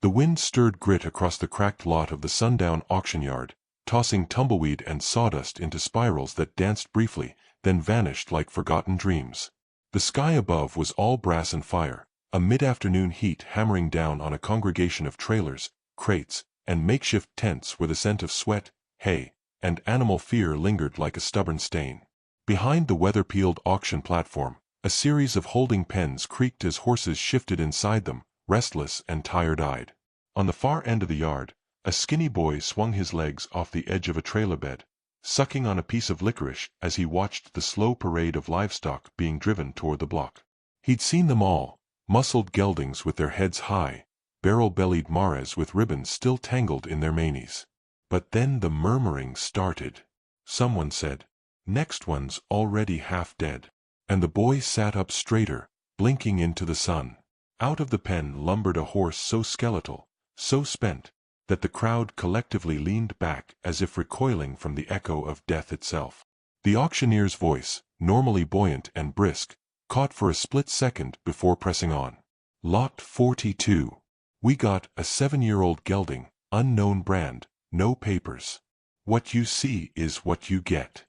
The wind stirred grit across the cracked lot of the sundown auction yard, tossing tumbleweed and sawdust into spirals that danced briefly, then vanished like forgotten dreams. The sky above was all brass and fire, a mid-afternoon heat hammering down on a congregation of trailers, crates, and makeshift tents where the scent of sweat, hay, and animal fear lingered like a stubborn stain. Behind the weather-peeled auction platform, a series of holding pens creaked as horses shifted inside them, restless and tired-eyed. On the far end of the yard, a skinny boy swung his legs off the edge of a trailer bed, sucking on a piece of licorice as he watched the slow parade of livestock being driven toward the block. He'd seen them all, muscled geldings with their heads high, barrel-bellied mares with ribbons still tangled in their manes. But then the murmuring started. Someone said, "Next one's already half dead." And the boy sat up straighter, blinking into the sun. Out of the pen lumbered a horse so skeletal, so spent, that the crowd collectively leaned back as if recoiling from the echo of death itself. The auctioneer's voice, normally buoyant and brisk, caught for a split second before pressing on. "Lot 42. We got a 7-year-old gelding, unknown brand, no papers. What you see is what you get."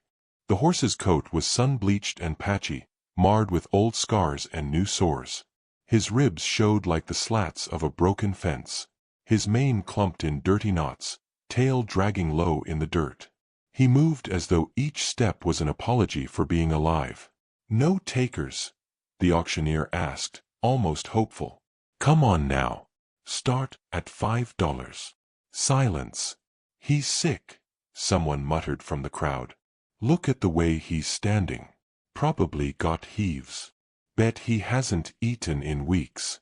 The horse's coat was sun-bleached and patchy, marred with old scars and new sores. His ribs showed like the slats of a broken fence. His mane clumped in dirty knots, tail dragging low in the dirt. He moved as though each step was an apology for being alive. "No takers?" the auctioneer asked, almost hopeful. "Come on now. Start at $5. Silence. "He's sick," someone muttered from the crowd. "Look at the way he's standing. Probably got heaves. Bet he hasn't eaten in weeks."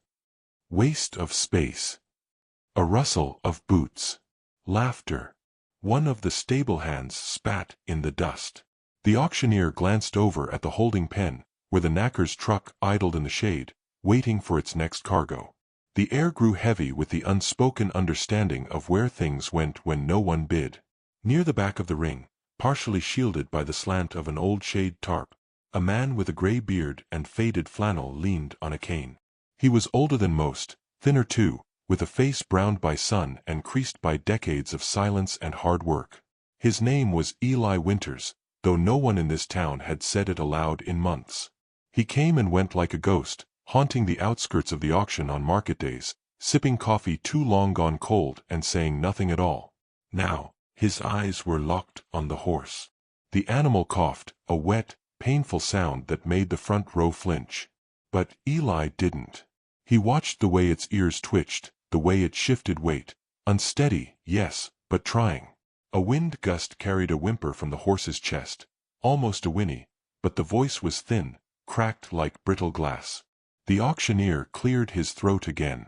Waste of space. A rustle of boots. Laughter. One of the stable hands spat in the dust. The auctioneer glanced over at the holding pen, where the knacker's truck idled in the shade, waiting for its next cargo. The air grew heavy with the unspoken understanding of where things went when no one bid. Near the back of the ring, partially shielded by the slant of an old shade tarp, a man with a gray beard and faded flannel leaned on a cane. He was older than most, thinner too, with a face browned by sun and creased by decades of silence and hard work. His name was Eli Winters, though no one in this town had said it aloud in months. He came and went like a ghost, haunting the outskirts of the auction on market days, sipping coffee too long gone cold and saying nothing at all. Now, his eyes were locked on the horse. The animal coughed, a wet, painful sound that made the front row flinch. But Eli didn't. He watched the way its ears twitched, the way it shifted weight. Unsteady, yes, but trying. A wind gust carried a whimper from the horse's chest, almost a whinny, but the voice was thin, cracked like brittle glass. The auctioneer cleared his throat again.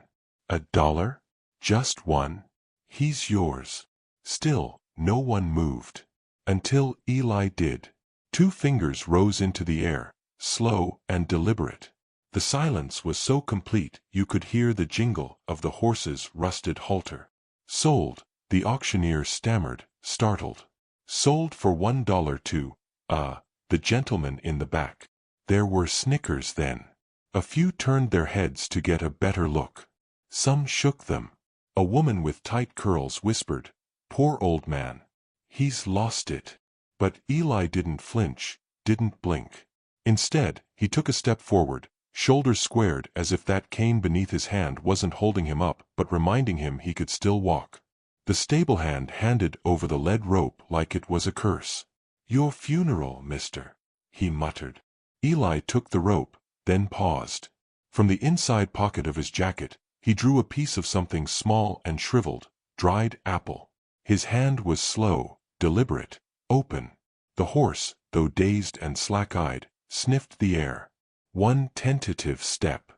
$1? Just one? He's yours." Still, no one moved. Until Eli did. 2 fingers rose into the air, slow and deliberate. The silence was so complete you could hear the jingle of the horse's rusted halter. "Sold," the auctioneer stammered, startled. "Sold for $1 to, the gentleman in the back." There were snickers then. A few turned their heads to get a better look. Some shook them. A woman with tight curls whispered, "Poor old man. He's lost it." But Eli didn't flinch, didn't blink. Instead, he took a step forward, shoulders squared as if that cane beneath his hand wasn't holding him up but reminding him he could still walk. The stable hand handed over the lead rope like it was a curse. "Your funeral, mister," he muttered. Eli took the rope, then paused. From the inside pocket of his jacket, he drew a piece of something small and shriveled, dried apple. His hand was slow, deliberate, open. The horse, though dazed and slack-eyed, sniffed the air. One tentative step.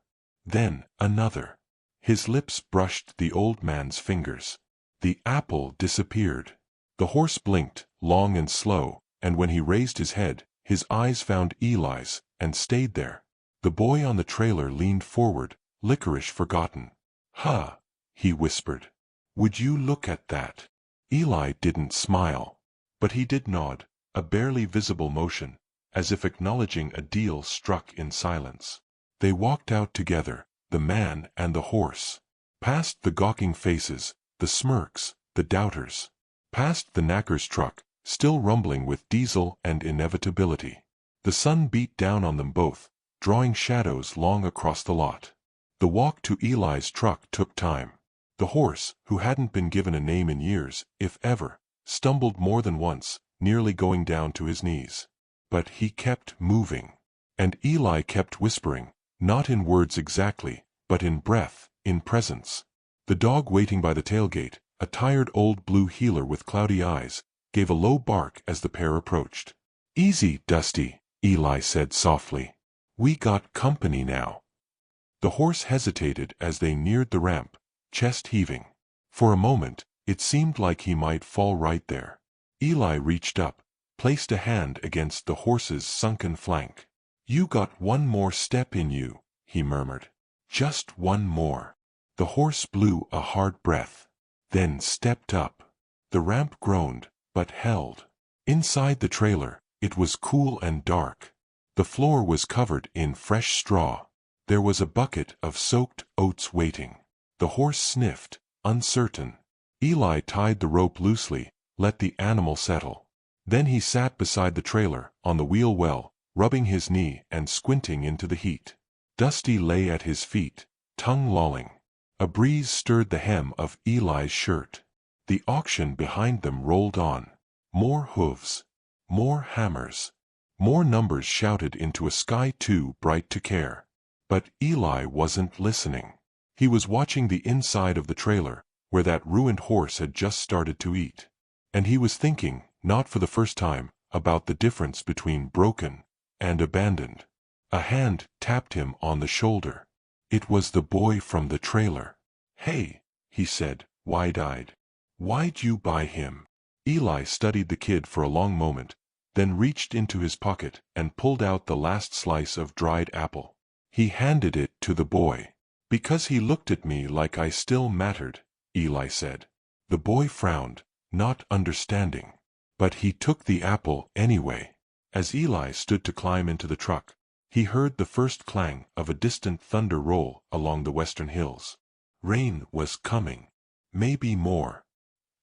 Then another. His lips brushed the old man's fingers. The apple disappeared. The horse blinked, long and slow, and when he raised his head, his eyes found Eli's, and stayed there. The boy on the trailer leaned forward, licorice forgotten. "Huh," he whispered. "Would you look at that?" Eli didn't smile. But he did nod, a barely visible motion, as if acknowledging a deal struck in silence. They walked out together, the man and the horse. Past the gawking faces, the smirks, the doubters. Past the knacker's truck, still rumbling with diesel and inevitability. The sun beat down on them both, drawing shadows long across the lot. The walk to Eli's truck took time. The horse, who hadn't been given a name in years, if ever, stumbled more than once, nearly going down to his knees. But he kept moving. And Eli kept whispering, not in words exactly, but in breath, in presence. The dog waiting by the tailgate, a tired old blue heeler with cloudy eyes, gave a low bark as the pair approached. "Easy, Dusty," Eli said softly. "We got company now." The horse hesitated as they neared the ramp, chest heaving. For a moment, it seemed like he might fall right there. Eli reached up, placed a hand against the horse's sunken flank. "You got one more step in you," he murmured. "Just one more." The horse blew a hard breath, then stepped up. The ramp groaned, but held. Inside the trailer, it was cool and dark. The floor was covered in fresh straw. There was a bucket of soaked oats waiting. The horse sniffed, uncertain. Eli tied the rope loosely, let the animal settle. Then he sat beside the trailer, on the wheel well, rubbing his knee and squinting into the heat. Dusty lay at his feet, tongue lolling. A breeze stirred the hem of Eli's shirt. The auction behind them rolled on. More hooves. More hammers. More numbers shouted into a sky too bright to care. But Eli wasn't listening. He was watching the inside of the trailer, where that ruined horse had just started to eat. And he was thinking, not for the first time, about the difference between broken and abandoned. A hand tapped him on the shoulder. It was the boy from the trailer. "Hey," he said, wide-eyed. "Why'd you buy him?" Eli studied the kid for a long moment, then reached into his pocket and pulled out the last slice of dried apple. He handed it to the boy. "Because he looked at me like I still mattered," Eli said. The boy frowned, not understanding. But he took the apple anyway. As Eli stood to climb into the truck, he heard the first clang of a distant thunder roll along the western hills. Rain was coming. Maybe more.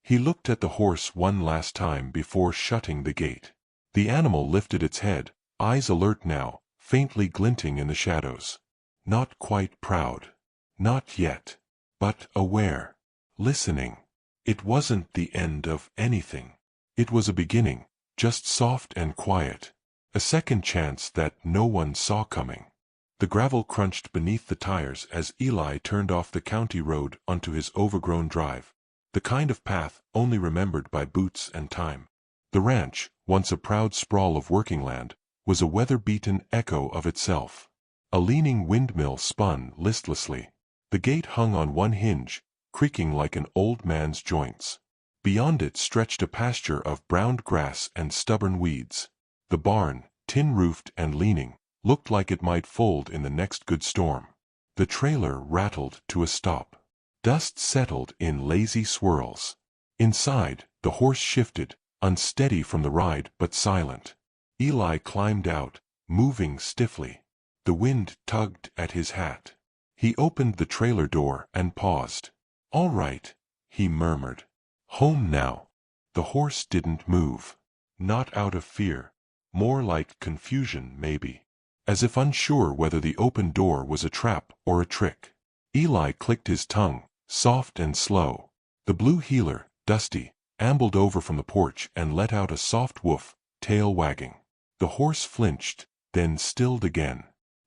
He looked at the horse one last time before shutting the gate. The animal lifted its head, eyes alert now, faintly glinting in the shadows. Not quite proud. Not yet. But aware. Listening. It wasn't the end of anything. It was a beginning, just soft and quiet. A second chance that no one saw coming. The gravel crunched beneath the tires as Eli turned off the county road onto his overgrown drive. The kind of path only remembered by boots and time. The ranch, once a proud sprawl of working land, was a weather-beaten echo of itself. A leaning windmill spun listlessly. The gate hung on one hinge, creaking like an old man's joints. Beyond it stretched a pasture of browned grass and stubborn weeds. The barn, tin-roofed and leaning, looked like it might fold in the next good storm. The trailer rattled to a stop. Dust settled in lazy swirls. Inside, the horse shifted, unsteady from the ride but silent. Eli climbed out, moving stiffly. The wind tugged at his hat. He opened the trailer door and paused. "All right," he murmured. "Home now." The horse didn't move. Not out of fear. More like confusion, maybe. As if unsure whether the open door was a trap or a trick. Eli clicked his tongue, soft and slow. The blue heeler, Dusty, ambled over from the porch and let out a soft woof, tail wagging. The horse flinched, then stilled again.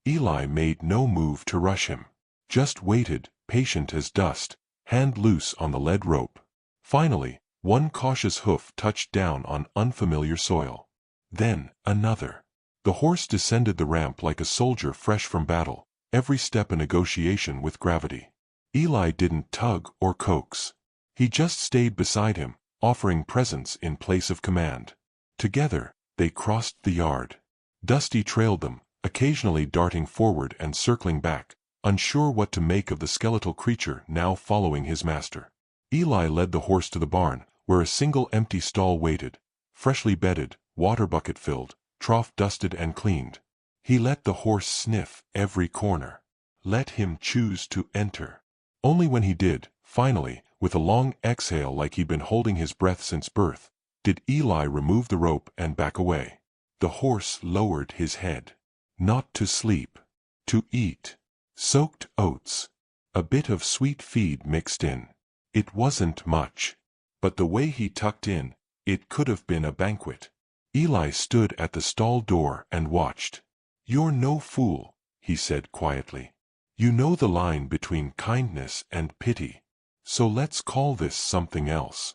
Eli made no move to rush him. Just waited, patient as dust, hand loose on the lead rope. Finally, one cautious hoof touched down on unfamiliar soil. Then, another. The horse descended the ramp like a soldier fresh from battle, every step a negotiation with gravity. Eli didn't tug or coax. He just stayed beside him, offering presence in place of command. Together, they crossed the yard. Dusty trailed them, occasionally darting forward and circling back, unsure what to make of the skeletal creature now following his master. Eli led the horse to the barn, where a single empty stall waited, freshly bedded, water bucket filled, trough dusted and cleaned. He let the horse sniff every corner. Let him choose to enter. Only when he did, finally, with a long exhale like he'd been holding his breath since birth, did Eli remove the rope and back away. The horse lowered his head. Not to sleep. To eat. Soaked oats. A bit of sweet feed mixed in. It wasn't much. But the way he tucked in, it could have been a banquet. Eli stood at the stall door and watched. "You're no fool," he said quietly. "You know the line between kindness and pity. So let's call this something else."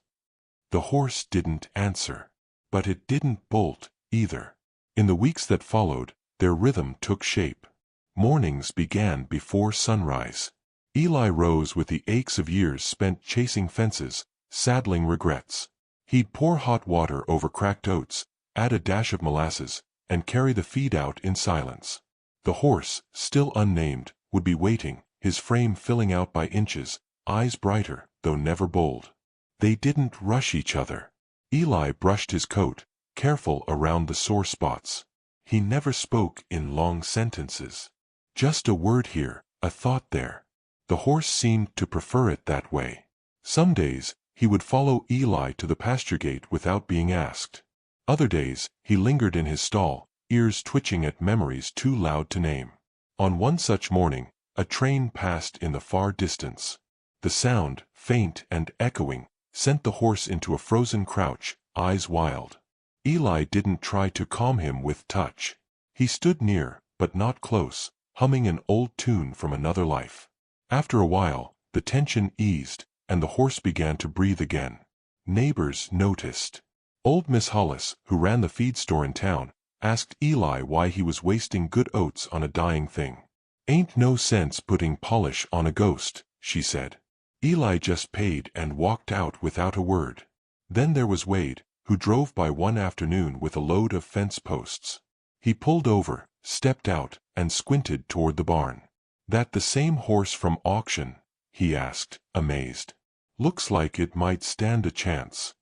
The horse didn't answer. But it didn't bolt, either. In the weeks that followed, their rhythm took shape. Mornings began before sunrise. Eli rose with the aches of years spent chasing fences, saddling regrets. He'd pour hot water over cracked oats, add a dash of molasses, and carry the feed out in silence. The horse, still unnamed, would be waiting, his frame filling out by inches, eyes brighter, though never bold. They didn't rush each other. Eli brushed his coat, careful around the sore spots. He never spoke in long sentences. Just a word here, a thought there. The horse seemed to prefer it that way. Some days, he would follow Eli to the pasture gate without being asked. Other days, he lingered in his stall, ears twitching at memories too loud to name. On one such morning, a train passed in the far distance. The sound, faint and echoing, sent the horse into a frozen crouch, eyes wild. Eli didn't try to calm him with touch. He stood near, but not close, humming an old tune from another life. After a while, the tension eased, and the horse began to breathe again. Neighbors noticed. Old Miss Hollis, who ran the feed store in town, asked Eli why he was wasting good oats on a dying thing. "Ain't no sense putting polish on a ghost," she said. Eli just paid and walked out without a word. Then there was Wade, who drove by one afternoon with a load of fence posts. He pulled over, stepped out, and squinted toward the barn. "That the same horse from auction?" he asked, amazed. "Looks like it might stand a chance."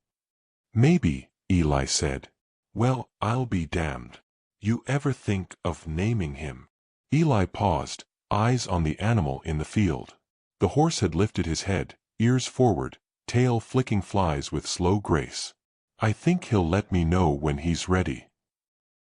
"Maybe," Eli said. "Well, I'll be damned. You ever think of naming him?" Eli paused, eyes on the animal in the field. The horse had lifted his head, ears forward, tail flicking flies with slow grace. "I think he'll let me know when he's ready."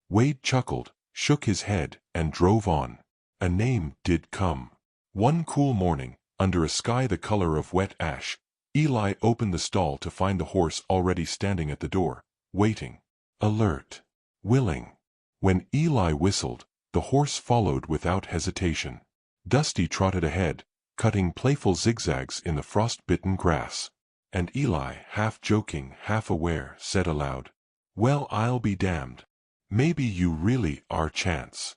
Wade chuckled, shook his head, and drove on. A name did come. One cool morning, under a sky the color of wet ash, Eli opened the stall to find the horse already standing at the door, waiting. Alert. Willing. When Eli whistled, the horse followed without hesitation. Dusty trotted ahead, cutting playful zigzags in the frost-bitten grass. And Eli, half joking, half aware, said aloud, "Well, I'll be damned. Maybe you really are Chance."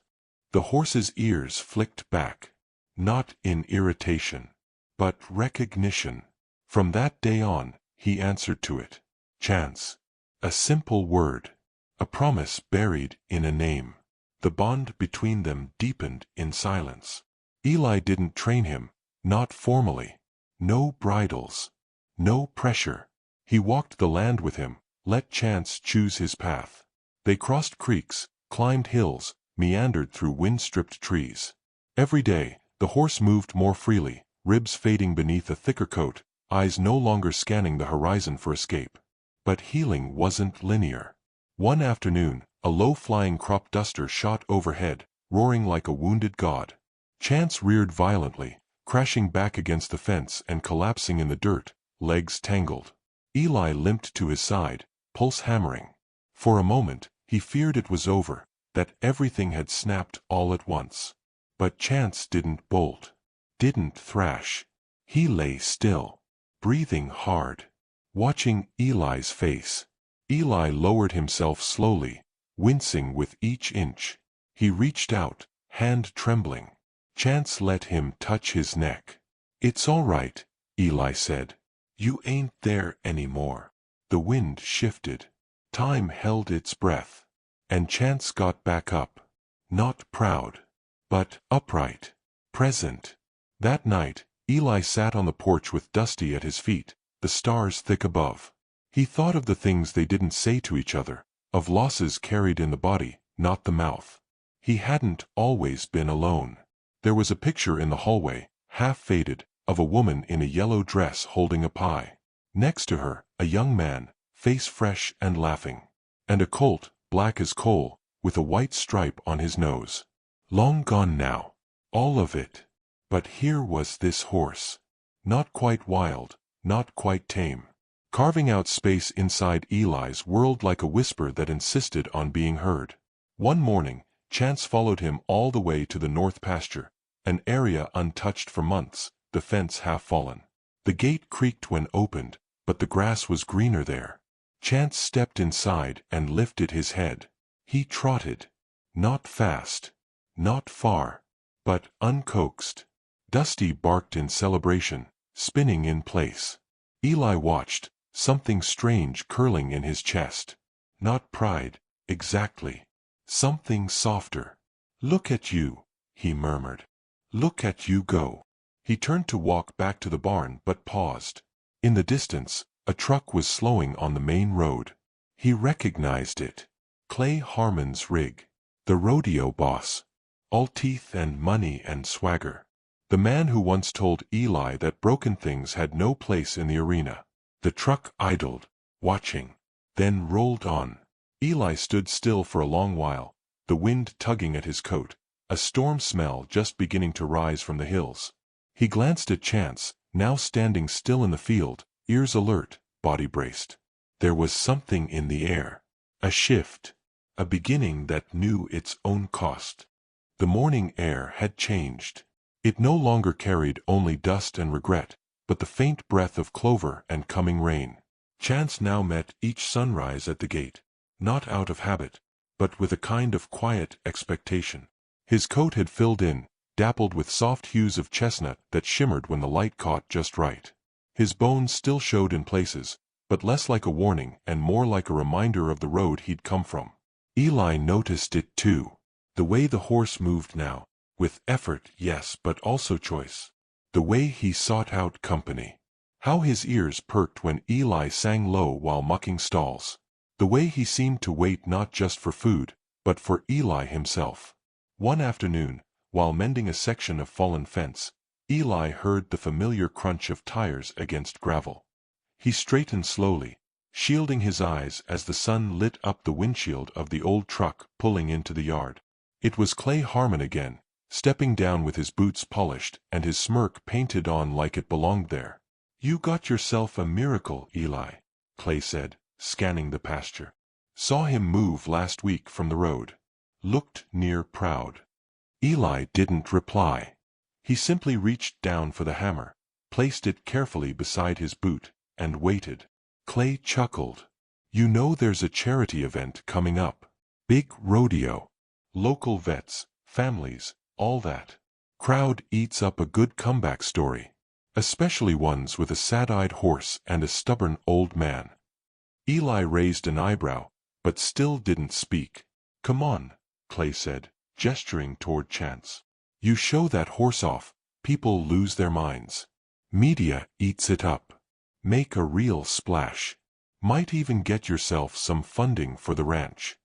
The horse's ears flicked back. Not in irritation, but recognition. From that day on, he answered to it. Chance. A simple word. A promise buried in a name. The bond between them deepened in silence. Eli didn't train him, not formally. No bridles. No pressure. He walked the land with him, let chance choose his path. They crossed creeks, climbed hills, meandered through wind-stripped trees. Every day, the horse moved more freely, ribs fading beneath a thicker coat, eyes no longer scanning the horizon for escape. But healing wasn't linear. One afternoon, a low-flying crop duster shot overhead, roaring like a wounded god. Chance reared violently, crashing back against the fence and collapsing in the dirt, legs tangled. Eli limped to his side, pulse hammering. For a moment, he feared it was over, that everything had snapped all at once. But Chance didn't bolt. Didn't thrash. He lay still, breathing hard, watching Eli's face. Eli lowered himself slowly, wincing with each inch. He reached out, hand trembling. Chance let him touch his neck. "It's all right," Eli said. "You ain't there anymore." The wind shifted. Time held its breath. And Chance got back up. Not proud, but upright, present. That night, Eli sat on the porch with Dusty at his feet, the stars thick above. He thought of the things they didn't say to each other, of losses carried in the body, not the mouth. He hadn't always been alone. There was a picture in the hallway, half-faded, of a woman in a yellow dress holding a pie. Next to her, a young man, face fresh and laughing. And a colt, black as coal, with a white stripe on his nose. Long gone now. All of it. But here was this horse. Not quite wild, not quite tame. Carving out space inside Eli's world like a whisper that insisted on being heard. One morning, Chance followed him all the way to the north pasture, an area untouched for months, the fence half fallen. The gate creaked when opened, but the grass was greener there. Chance stepped inside and lifted his head. He trotted. Not fast. Not far. But uncoaxed. Dusty barked in celebration, spinning in place. Eli watched, something strange curling in his chest. Not pride, exactly. Something softer. "Look at you," he murmured. "Look at you go." He turned to walk back to the barn but paused. In the distance, a truck was slowing on the main road. He recognized it. Clay Harmon's rig. The rodeo boss. All teeth and money and swagger. The man who once told Eli that broken things had no place in the arena. The truck idled, watching, then rolled on. Eli stood still for a long while, the wind tugging at his coat, a storm smell just beginning to rise from the hills. He glanced at Chance, now standing still in the field, ears alert, body braced. There was something in the air. A shift. A beginning that knew its own cost. The morning air had changed. It no longer carried only dust and regret, but the faint breath of clover and coming rain. Chance now met each sunrise at the gate, not out of habit, but with a kind of quiet expectation. His coat had filled in, dappled with soft hues of chestnut that shimmered when the light caught just right. His bones still showed in places, but less like a warning and more like a reminder of the road he'd come from. Eli noticed it too. The way the horse moved now, with effort, yes, but also choice. The way he sought out company. How his ears perked when Eli sang low while mucking stalls. The way he seemed to wait not just for food, but for Eli himself. One afternoon, while mending a section of fallen fence, Eli heard the familiar crunch of tires against gravel. He straightened slowly, shielding his eyes as the sun lit up the windshield of the old truck pulling into the yard. It was Clay Harmon again, stepping down with his boots polished and his smirk painted on like it belonged there. "You got yourself a miracle, Eli," Clay said, scanning the pasture. "Saw him move last week from the road. Looked near proud." Eli didn't reply. He simply reached down for the hammer, placed it carefully beside his boot, and waited. Clay chuckled. "You know there's a charity event coming up. Big rodeo. Local vets, families, all that. Crowd eats up a good comeback story. Especially ones with a sad-eyed horse and a stubborn old man." Eli raised an eyebrow, but still didn't speak. "Come on," Clay said, gesturing toward Chance. "You show that horse off, people lose their minds. Media eats it up. Make a real splash. Might even get yourself some funding for the ranch."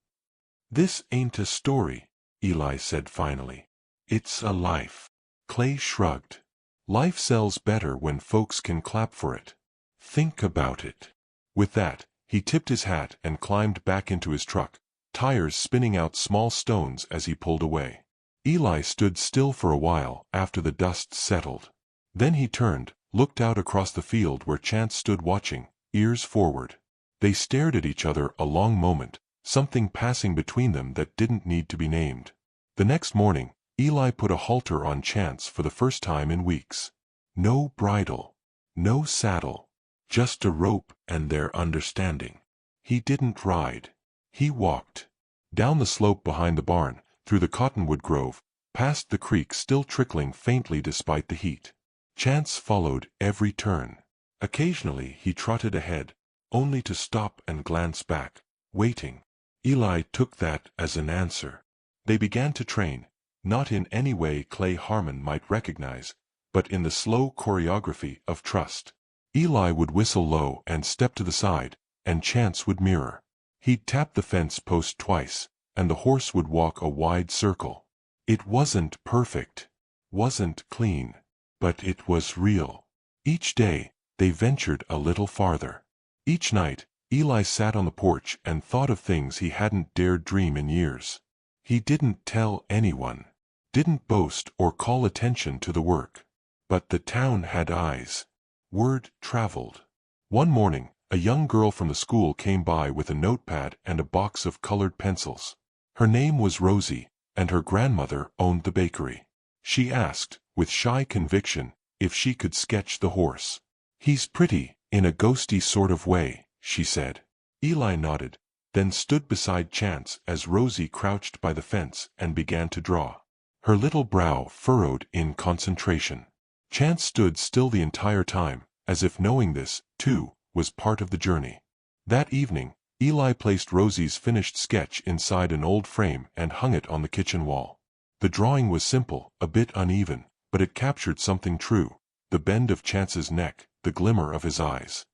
"This ain't a story," Eli said finally. "It's a life." Clay shrugged. "Life sells better when folks can clap for it. Think about it." With that, he tipped his hat and climbed back into his truck, tires spinning out small stones as he pulled away. Eli stood still for a while after the dust settled. Then he turned, looked out across the field where Chance stood watching, ears forward. They stared at each other a long moment, something passing between them that didn't need to be named. The next morning, Eli put a halter on Chance for the first time in weeks. No bridle. No saddle. Just a rope and their understanding. He didn't ride. He walked. Down the slope behind the barn, through the cottonwood grove, past the creek still trickling faintly despite the heat. Chance followed every turn. Occasionally he trotted ahead, only to stop and glance back, waiting. Eli took that as an answer. They began to train, not in any way Clay Harmon might recognize, but in the slow choreography of trust. Eli would whistle low and step to the side, and Chance would mirror. He'd tap the fence post twice, and the horse would walk a wide circle. It wasn't perfect. Wasn't clean. But it was real. Each day, they ventured a little farther. Each night, Eli sat on the porch and thought of things he hadn't dared dream in years. He didn't tell anyone, didn't boast or call attention to the work. But the town had eyes. Word traveled. One morning, a young girl from the school came by with a notepad and a box of colored pencils. Her name was Rosie, and her grandmother owned the bakery. She asked, with shy conviction, if she could sketch the horse. "He's pretty, in a ghosty sort of way," she said. Eli nodded, then stood beside Chance as Rosie crouched by the fence and began to draw. Her little brow furrowed in concentration. Chance stood still the entire time, as if knowing this, too, was part of the journey. That evening, Eli placed Rosie's finished sketch inside an old frame and hung it on the kitchen wall. The drawing was simple, a bit uneven, but it captured something true: the bend of Chance's neck, the glimmer of his eyes.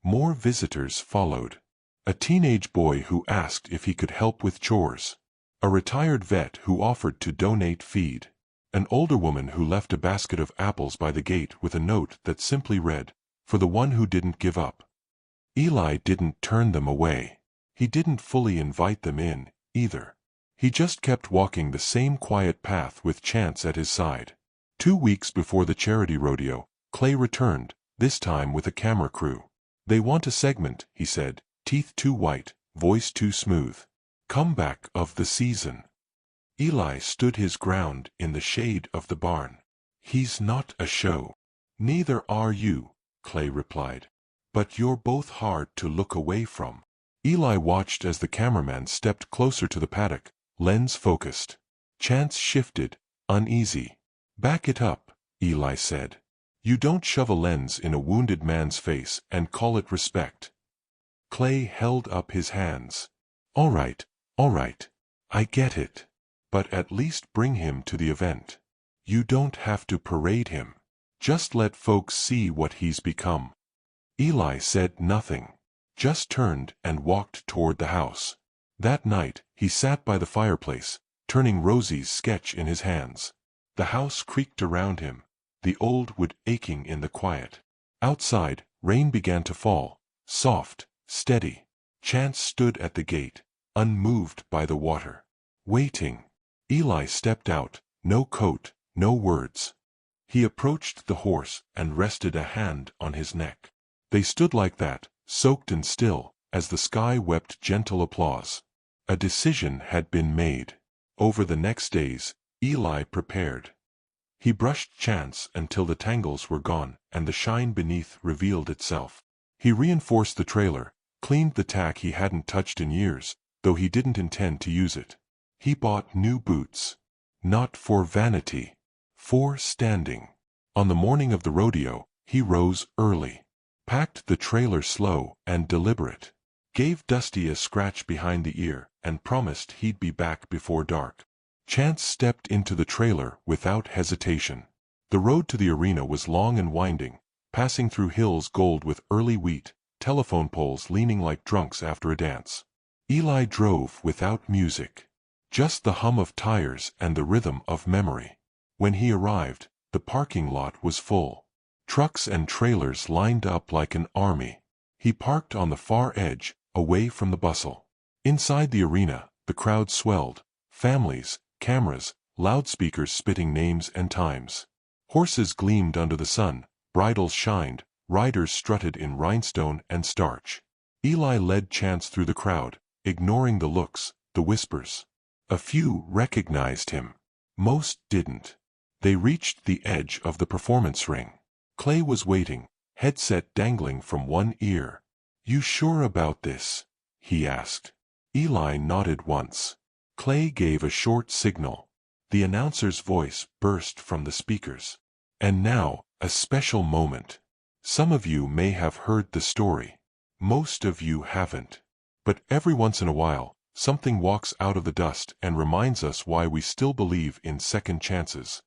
More visitors followed. A teenage boy who asked if he could help with chores. A retired vet who offered to donate feed. An older woman who left a basket of apples by the gate with a note that simply read, "For the one who didn't give up." Eli didn't turn them away. He didn't fully invite them in, either. He just kept walking the same quiet path with Chance at his side. 2 weeks before the charity rodeo, Clay returned, this time with a camera crew. "They want a segment," he said, teeth too white, voice too smooth. "Comeback of the season." Eli stood his ground in the shade of the barn. "He's not a show." "Neither are you," Clay replied. "But you're both hard to look away from." Eli watched as the cameraman stepped closer to the paddock, lens focused. Chance shifted, uneasy. "Back it up," Eli said. "You don't shove a lens in a wounded man's face and call it respect." Clay held up his hands. All right, I get it. But at least bring him to the event. You don't have to parade him. Just let folks see what he's become." Eli said nothing, just turned and walked toward the house. That night, he sat by the fireplace, turning Rosie's sketch in his hands. The house creaked around him, the old wood aching in the quiet. Outside, rain began to fall, soft, steady. Chance stood at the gate, unmoved by the water. Waiting. Eli stepped out, no coat, no words. He approached the horse and rested a hand on his neck. They stood like that, soaked and still, as the sky wept gentle applause. A decision had been made. Over the next days, Eli prepared. He brushed Chance until the tangles were gone and the shine beneath revealed itself. He reinforced the trailer, cleaned the tack he hadn't touched in years, though he didn't intend to use it. He bought new boots. Not for vanity. For standing. On the morning of the rodeo, he rose early. Packed the trailer slow and deliberate. Gave Dusty a scratch behind the ear and promised he'd be back before dark. Chance stepped into the trailer without hesitation. The road to the arena was long and winding, passing through hills gold with early wheat, telephone poles leaning like drunks after a dance. Eli drove without music. Just the hum of tires and the rhythm of memory. When he arrived, the parking lot was full. Trucks and trailers lined up like an army. He parked on the far edge, away from the bustle. Inside the arena, the crowd swelled. Families, cameras, loudspeakers spitting names and times. Horses gleamed under the sun, bridles shined, riders strutted in rhinestone and starch. Eli led Chance through the crowd, ignoring the looks, the whispers. A few recognized him. Most didn't. They reached the edge of the performance ring. Clay was waiting, headset dangling from one ear. "You sure about this?" he asked. Eli nodded once. Clay gave a short signal. The announcer's voice burst from the speakers. "And now, a special moment. Some of you may have heard the story. Most of you haven't. But every once in a while, something walks out of the dust and reminds us why we still believe in second chances."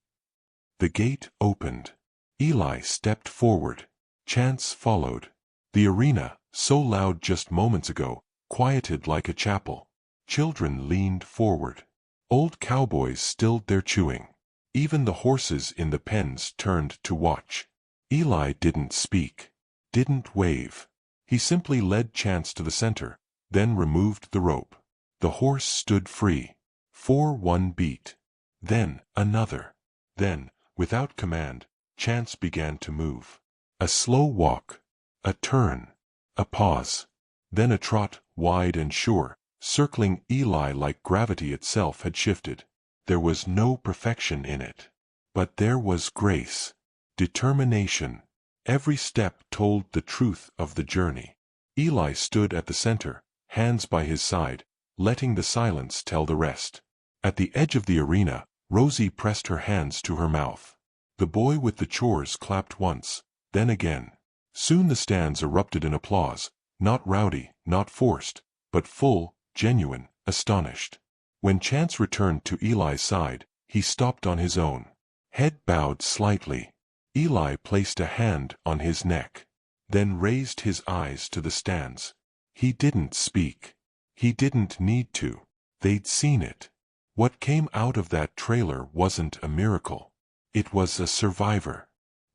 The gate opened. Eli stepped forward. Chance followed. The arena, so loud just moments ago, quieted like a chapel. Children leaned forward. Old cowboys stilled their chewing. Even the horses in the pens turned to watch. Eli didn't speak, didn't wave. He simply led Chance to the center, then removed the rope. The horse stood free. For one beat. Then another. Then, without command, Chance began to move. A slow walk. A turn. A pause. Then a trot, wide and sure, circling Eli like gravity itself had shifted. There was no perfection in it. But there was grace. Determination. Every step told the truth of the journey. Eli stood at the center, hands by his side, letting the silence tell the rest. At the edge of the arena, Rosie pressed her hands to her mouth. The boy with the chores clapped once, then again. Soon the stands erupted in applause, not rowdy, not forced, but full, genuine, astonished. When Chance returned to Eli's side, he stopped on his own. Head bowed slightly. Eli placed a hand on his neck, then raised his eyes to the stands. He didn't speak. He didn't need to. They'd seen it. What came out of that trailer wasn't a miracle. It was a survivor.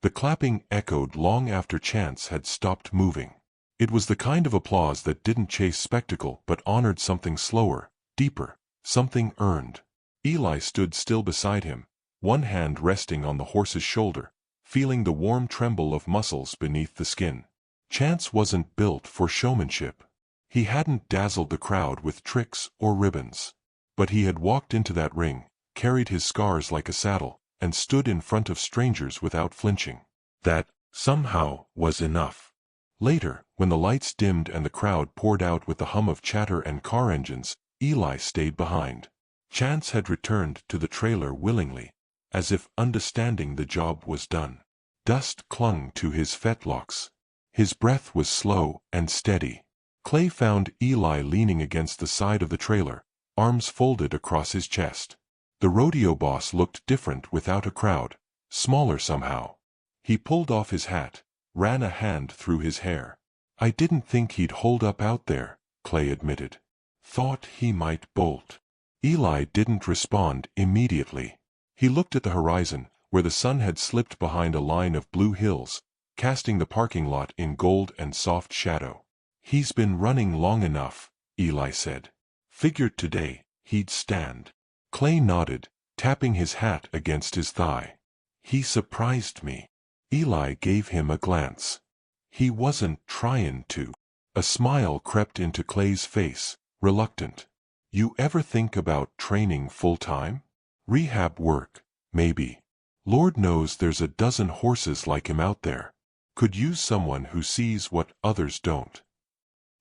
The clapping echoed long after Chance had stopped moving. It was the kind of applause that didn't chase spectacle but honored something slower, deeper, something earned. Eli stood still beside him, one hand resting on the horse's shoulder, feeling the warm tremble of muscles beneath the skin. Chance wasn't built for showmanship. He hadn't dazzled the crowd with tricks or ribbons. But he had walked into that ring, carried his scars like a saddle, and stood in front of strangers without flinching. That, somehow, was enough. Later, when the lights dimmed and the crowd poured out with the hum of chatter and car engines, Eli stayed behind. Chance had returned to the trailer willingly, as if understanding the job was done. Dust clung to his fetlocks. His breath was slow and steady. Clay found Eli leaning against the side of the trailer, arms folded across his chest. The rodeo boss looked different without a crowd, smaller somehow. He pulled off his hat, ran a hand through his hair. "I didn't think he'd hold up out there," Clay admitted. "Thought he might bolt." Eli didn't respond immediately. He looked at the horizon, where the sun had slipped behind a line of blue hills, casting the parking lot in gold and soft shadow. "He's been running long enough," Eli said. "Figured today, he'd stand." Clay nodded, tapping his hat against his thigh. "He surprised me." Eli gave him a glance. He wasn't trying to. A smile crept into Clay's face, reluctant. "You ever think about training full-time? Rehab work, maybe. Lord knows there's a dozen horses like him out there. Could use someone who sees what others don't."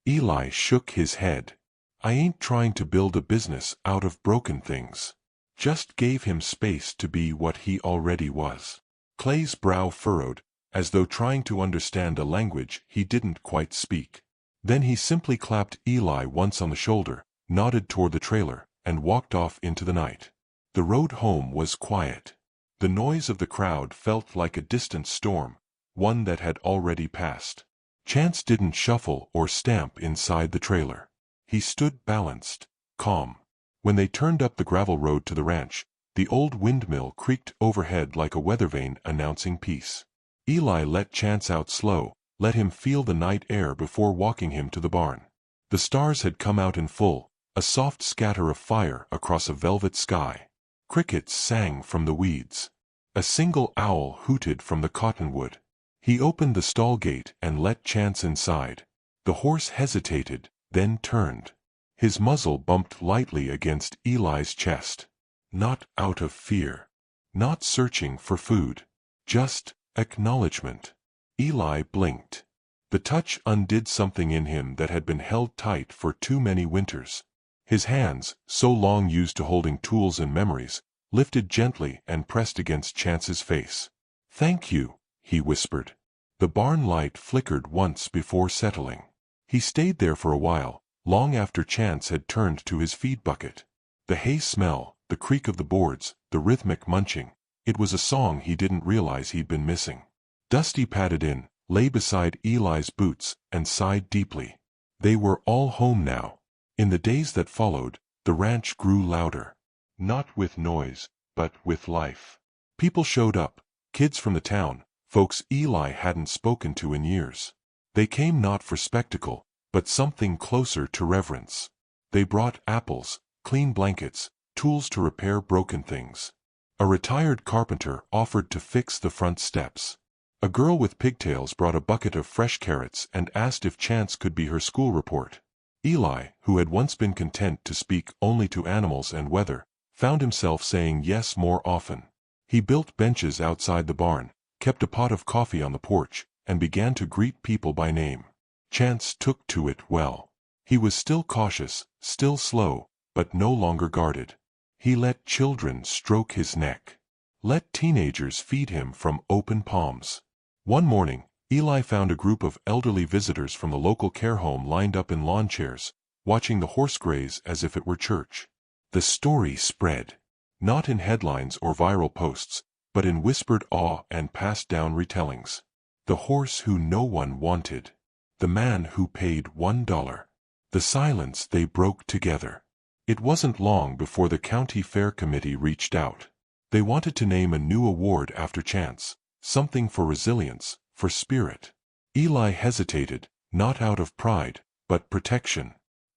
Eli shook his head. "I ain't trying to build a business out of broken things." Just gave him space to be what he already was. Clay's brow furrowed, as though trying to understand a language he didn't quite speak. Then he simply clapped Eli once on the shoulder, nodded toward the trailer, and walked off into the night. The road home was quiet. The noise of the crowd felt like a distant storm, one that had already passed. Chance didn't shuffle or stamp inside the trailer. He stood balanced, calm. When they turned up the gravel road to the ranch, the old windmill creaked overhead like a weather vane announcing peace. Eli let Chance out slow, let him feel the night air before walking him to the barn. The stars had come out in full, a soft scatter of fire across a velvet sky. Crickets sang from the weeds. A single owl hooted from the cottonwood. He opened the stall gate and let Chance inside. The horse hesitated, then turned. His muzzle bumped lightly against Eli's chest. Not out of fear. Not searching for food. Just acknowledgement. Eli blinked. The touch undid something in him that had been held tight for too many winters. His hands, so long used to holding tools and memories, lifted gently and pressed against Chance's face. "Thank you," he whispered. The barn light flickered once before settling. He stayed there for a while, long after Chance had turned to his feed bucket. The hay smell, the creak of the boards, the rhythmic munching. It was a song he didn't realize he'd been missing. Dusty padded in, lay beside Eli's boots, and sighed deeply. They were all home now. In the days that followed, the ranch grew louder. Not with noise, but with life. People showed up, kids from the town, folks Eli hadn't spoken to in years. They came not for spectacle, but something closer to reverence. They brought apples, clean blankets, tools to repair broken things. A retired carpenter offered to fix the front steps. A girl with pigtails brought a bucket of fresh carrots and asked if Chance could be her school report. Eli, who had once been content to speak only to animals and weather, found himself saying yes more often. He built benches outside the barn, kept a pot of coffee on the porch, and began to greet people by name. Chance took to it well. He was still cautious, still slow, but no longer guarded. He let children stroke his neck. Let teenagers feed him from open palms. One morning, Eli found a group of elderly visitors from the local care home lined up in lawn chairs, watching the horse graze as if it were church. The story spread. Not in headlines or viral posts, but in whispered awe and passed-down retellings. The horse who no one wanted. The man who paid $1. The silence they broke together. It wasn't long before the county fair committee reached out. They wanted to name a new award after Chance, something for resilience, for spirit. Eli hesitated, not out of pride, but protection.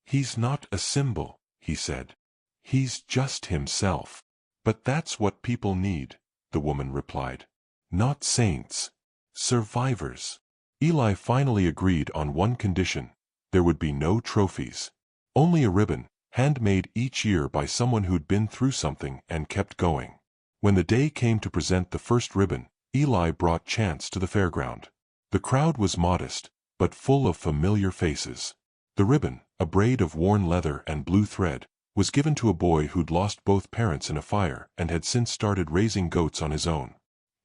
He's not a symbol, he said. He's just himself. But that's what people need, the woman replied. Not saints. Survivors. Eli finally agreed on one condition. There would be no trophies. Only a ribbon, handmade each year by someone who'd been through something and kept going. When the day came to present the first ribbon, Eli brought Chance to the fairground. The crowd was modest, but full of familiar faces. The ribbon, a braid of worn leather and blue thread, was given to a boy who'd lost both parents in a fire and had since started raising goats on his own.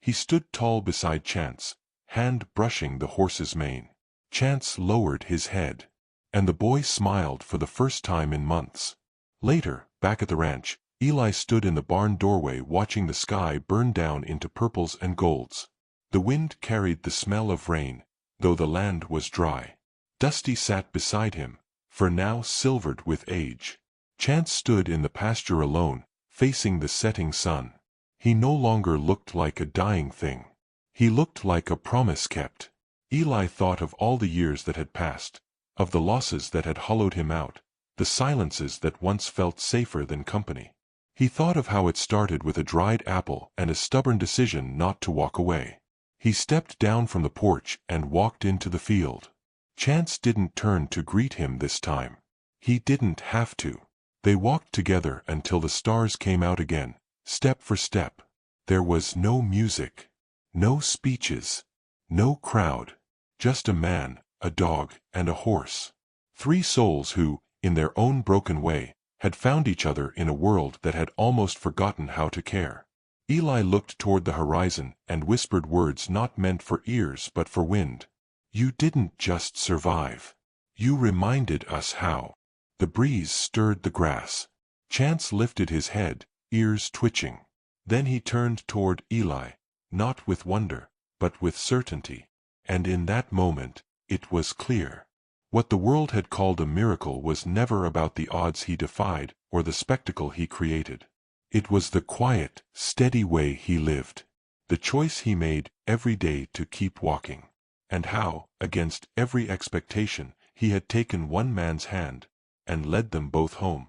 He stood tall beside Chance, hand brushing the horse's mane. Chance lowered his head, and the boy smiled for the first time in months. Later, back at the ranch, Eli stood in the barn doorway watching the sky burn down into purples and golds. The wind carried the smell of rain, though the land was dry. Dusty sat beside him, for now silvered with age. Chance stood in the pasture alone, facing the setting sun. He no longer looked like a dying thing. He looked like a promise kept. Eli thought of all the years that had passed, of the losses that had hollowed him out, the silences that once felt safer than company. He thought of how it started with a dried apple and a stubborn decision not to walk away. He stepped down from the porch and walked into the field. Chance didn't turn to greet him this time. He didn't have to. They walked together until the stars came out again, step for step. There was no music, no speeches, no crowd, just a man, a dog, and a horse. Three souls who, in their own broken way, had found each other in a world that had almost forgotten how to care. Eli looked toward the horizon and whispered words not meant for ears but for wind. You didn't just survive. You reminded us how. The breeze stirred the grass. Chance lifted his head, ears twitching. Then he turned toward Eli, not with wonder, but with certainty. And in that moment, it was clear. What the world had called a miracle was never about the odds he defied or the spectacle he created. It was the quiet, steady way he lived, the choice he made every day to keep walking, and how, against every expectation, he had taken one man's hand and led them both home.